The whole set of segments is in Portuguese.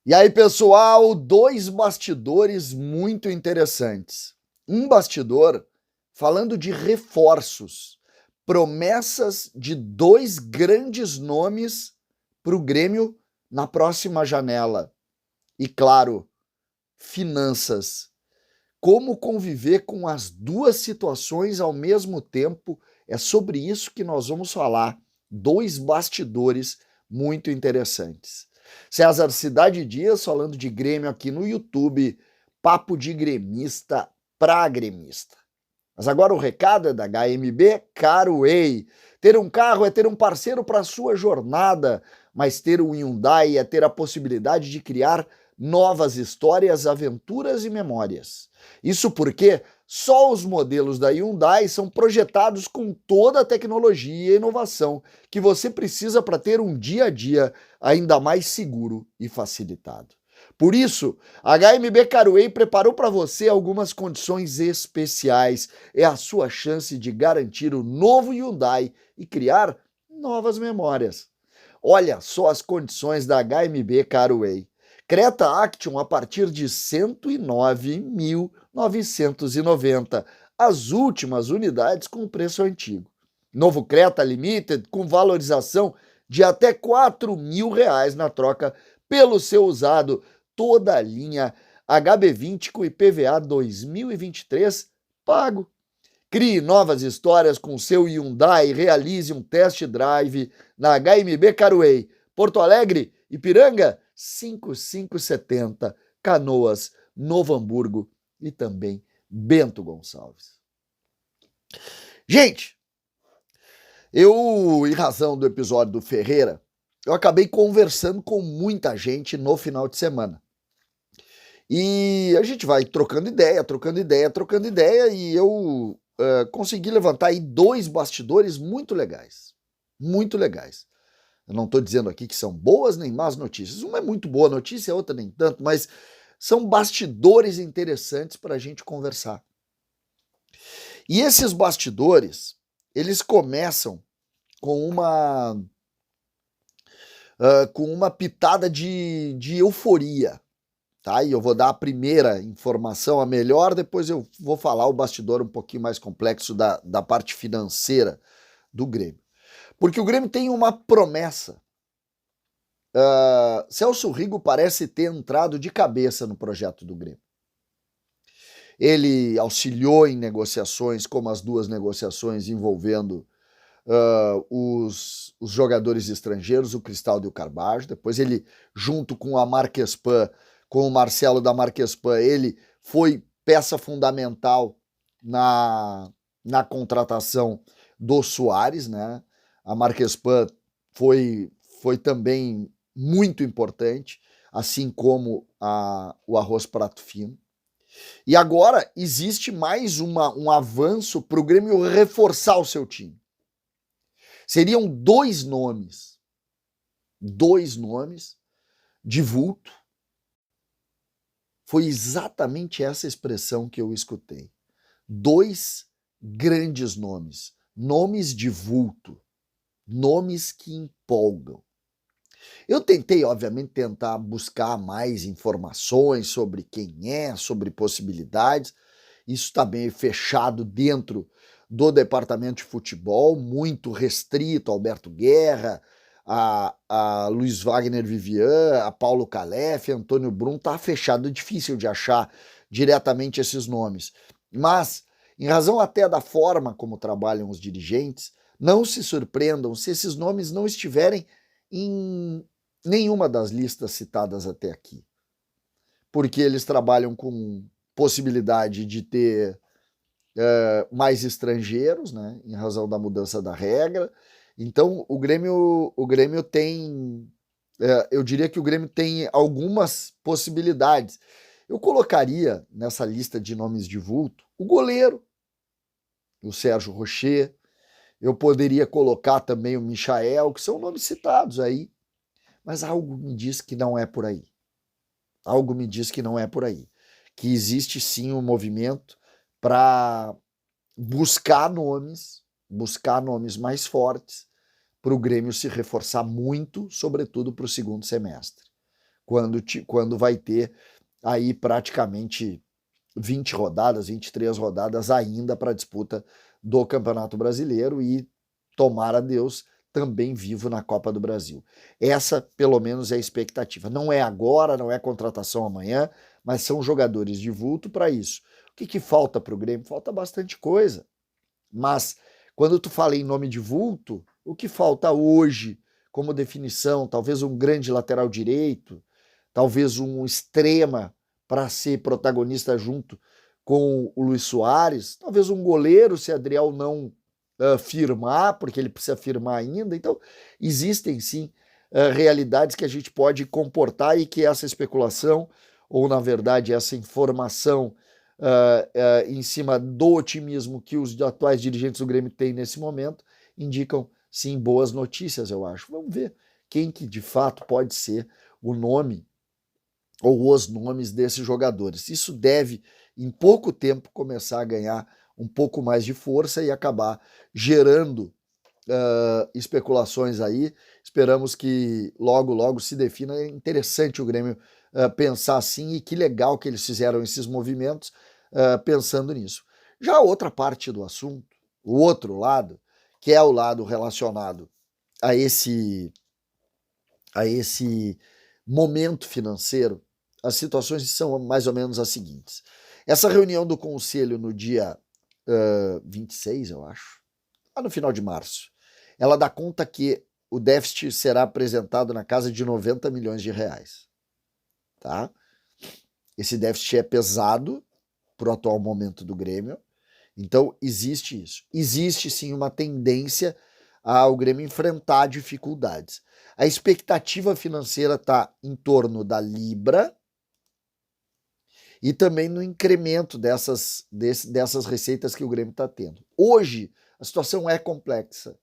E aí, pessoal, dois bastidores muito interessantes. Um bastidor falando de reforços, promessas de dois grandes nomes para o Grêmio na próxima janela. E, claro, finanças. Como conviver com as duas situações ao mesmo tempo, é sobre isso que nós vamos falar. Dois bastidores muito interessantes. César Cidade Dias falando de Grêmio aqui no YouTube, papo de gremista para gremista. Mas agora o recado é da HMB Caruway. Ter um carro é ter um parceiro para a sua jornada, mas ter um Hyundai é ter a possibilidade de criar novas histórias, aventuras e memórias. Isso porque só os modelos da Hyundai são projetados com toda a tecnologia e inovação que você precisa para ter um dia a dia ainda mais seguro e facilitado. Por isso, a HMB Caruway preparou para você algumas condições especiais. É a sua chance de garantir o novo Hyundai e criar novas memórias. Olha só as condições da HMB Caruway. Creta Action a partir de R$ 109.990, as últimas unidades com preço antigo. Novo Creta Limited com valorização de até R$ 4.000 na troca pelo seu usado, toda a linha HB20 com IPVA 2023 pago. Crie novas histórias com seu Hyundai e realize um test drive na HMB Caruway, Porto Alegre, Ipiranga, 5570, Canoas, Novo Hamburgo e também Bento Gonçalves. Gente, em razão do episódio do Ferreira, eu acabei conversando com muita gente no final de semana. E a gente vai trocando ideia, e eu consegui levantar aí dois bastidores muito legais. Muito legais. Eu não estou dizendo aqui que são boas nem más notícias. Uma é muito boa notícia, a outra nem tanto, mas são bastidores interessantes para a gente conversar. E esses bastidores, eles começam com uma pitada de euforia, tá? E eu vou dar a primeira informação, a melhor, depois eu vou falar o bastidor um pouquinho mais complexo da parte financeira do Grêmio. Porque o Grêmio tem uma promessa. Celso Rigo parece ter entrado de cabeça no projeto do Grêmio. Ele auxiliou em negociações, como as duas negociações envolvendo os jogadores estrangeiros, o Cristaldo e o Carbajo. Depois ele, junto com a Marquespan, com o Marcelo da Marquespan, ele foi peça fundamental na contratação do Soares, né? A Marquespan foi também muito importante, assim como o Arroz Prato Fino. E agora existe mais um avanço para o Grêmio reforçar o seu time. Seriam dois nomes de vulto. Foi exatamente essa expressão que eu escutei. Dois grandes nomes de vulto, nomes que empolgam. Eu tentei, obviamente, buscar mais informações sobre quem é, sobre possibilidades. Isso está bem fechado dentro do departamento de futebol, muito restrito, Alberto Guerra, a Luiz Wagner Vivian, a Paulo Calef, Antônio Brum, está fechado, difícil de achar diretamente esses nomes. Mas, em razão até da forma como trabalham os dirigentes, não se surpreendam se esses nomes não estiverem em nenhuma das listas citadas até aqui. Porque eles trabalham com possibilidade de ter mais estrangeiros, né, em razão da mudança da regra. Então o Grêmio tem, eu diria que o Grêmio tem algumas possibilidades. Eu colocaria nessa lista de nomes de vulto o goleiro, o Sérgio Rocher. Eu poderia colocar também o Michael, que são nomes citados aí. Mas algo me diz que não é por aí. Algo me diz que não é por aí. Que existe sim um movimento para buscar nomes mais fortes para o Grêmio se reforçar muito, sobretudo para o segundo semestre. quando vai ter aí praticamente 20 rodadas, 23 rodadas ainda para a disputa do Campeonato Brasileiro e, tomara Deus, também vivo na Copa do Brasil. Essa, pelo menos, é a expectativa. Não é agora, não é contratação amanhã, mas são jogadores de vulto para isso. O que falta para o Grêmio? Falta bastante coisa. Mas, quando tu fala em nome de vulto, o que falta hoje como definição? Talvez um grande lateral direito, talvez um extrema para ser protagonista junto com o Luis Soares, talvez um goleiro, se Adriel não firmar, porque ele precisa firmar ainda. Então, existem sim realidades que a gente pode comportar e que essa especulação, ou na verdade essa informação em cima do otimismo que os atuais dirigentes do Grêmio têm nesse momento, indicam sim boas notícias, eu acho. Vamos ver quem que de fato pode ser o nome ou os nomes desses jogadores. Isso deve, em pouco tempo, começar a ganhar um pouco mais de força e acabar gerando especulações aí. Esperamos que logo, logo se defina. É interessante o Grêmio pensar assim, e que legal que eles fizeram esses movimentos pensando nisso. Já a outra parte do assunto, o outro lado, que é o lado relacionado a esse momento financeiro, as situações são mais ou menos as seguintes. Essa reunião do Conselho no dia 26, eu acho, lá no final de março, ela dá conta que o déficit será apresentado na casa de 90 milhões de reais. Tá? Esse déficit é pesado para o atual momento do Grêmio, então existe isso. Existe sim uma tendência ao Grêmio enfrentar dificuldades. A expectativa financeira está em torno da Libra e também no incremento dessas receitas que o Grêmio está tendo. Hoje, a situação é complexa,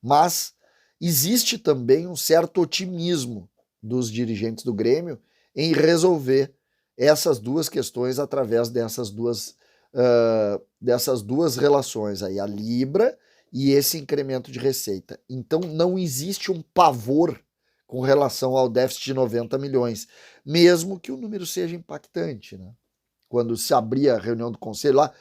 mas existe também um certo otimismo dos dirigentes do Grêmio em resolver essas duas questões através dessas duas relações aí, a Libra e esse incremento de receita. Então não existe um pavor com relação ao déficit de 90 milhões, mesmo que o número seja impactante, né? Quando se abria a reunião do conselho lá,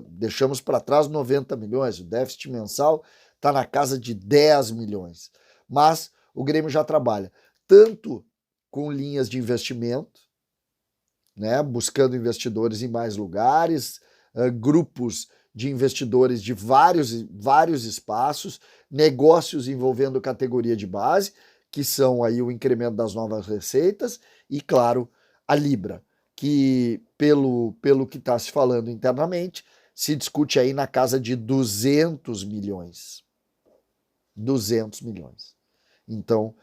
deixamos para trás 90 milhões, o déficit mensal está na casa de 10 milhões. Mas o Grêmio já trabalha tanto com linhas de investimento, né, buscando investidores em mais lugares, grupos de investidores de vários espaços, negócios envolvendo categoria de base, que são aí o incremento das novas receitas, e claro, a Libra, que pelo que está se falando internamente, se discute aí na casa de 200 milhões. 200 milhões. Então,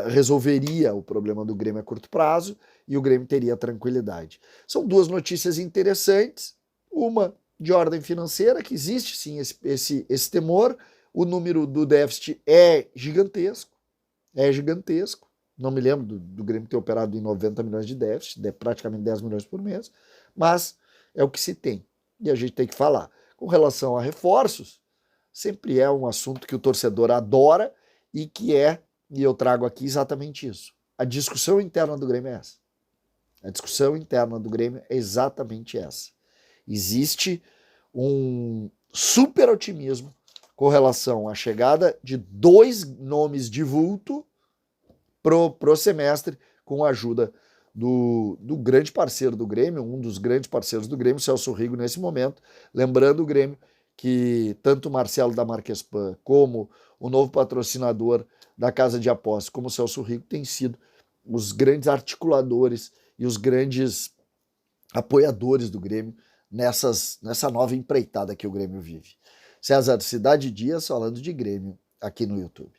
resolveria o problema do Grêmio a curto prazo e o Grêmio teria tranquilidade. São duas notícias interessantes, uma de ordem financeira, que existe sim esse temor, o número do déficit é gigantesco, não me lembro do Grêmio ter operado em 90 milhões de déficit, praticamente 10 milhões por mês, mas é o que se tem, e a gente tem que falar. Com relação a reforços, sempre é um assunto que o torcedor adora e eu trago aqui exatamente isso. A discussão interna do Grêmio é essa. A discussão interna do Grêmio é exatamente essa. Existe um super otimismo com relação à chegada de 2 nomes de vulto pro semestre, com a ajuda do grande parceiro do Grêmio, um dos grandes parceiros do Grêmio, Celso Rigo, nesse momento. Lembrando o Grêmio que tanto o Marcelo da Marquespan como o novo patrocinador da Casa de Apostas, como o Celso Rigo, têm sido os grandes articuladores e os grandes apoiadores do Grêmio nessa nova empreitada que o Grêmio vive. César, Cidade Dias falando de Grêmio aqui no YouTube.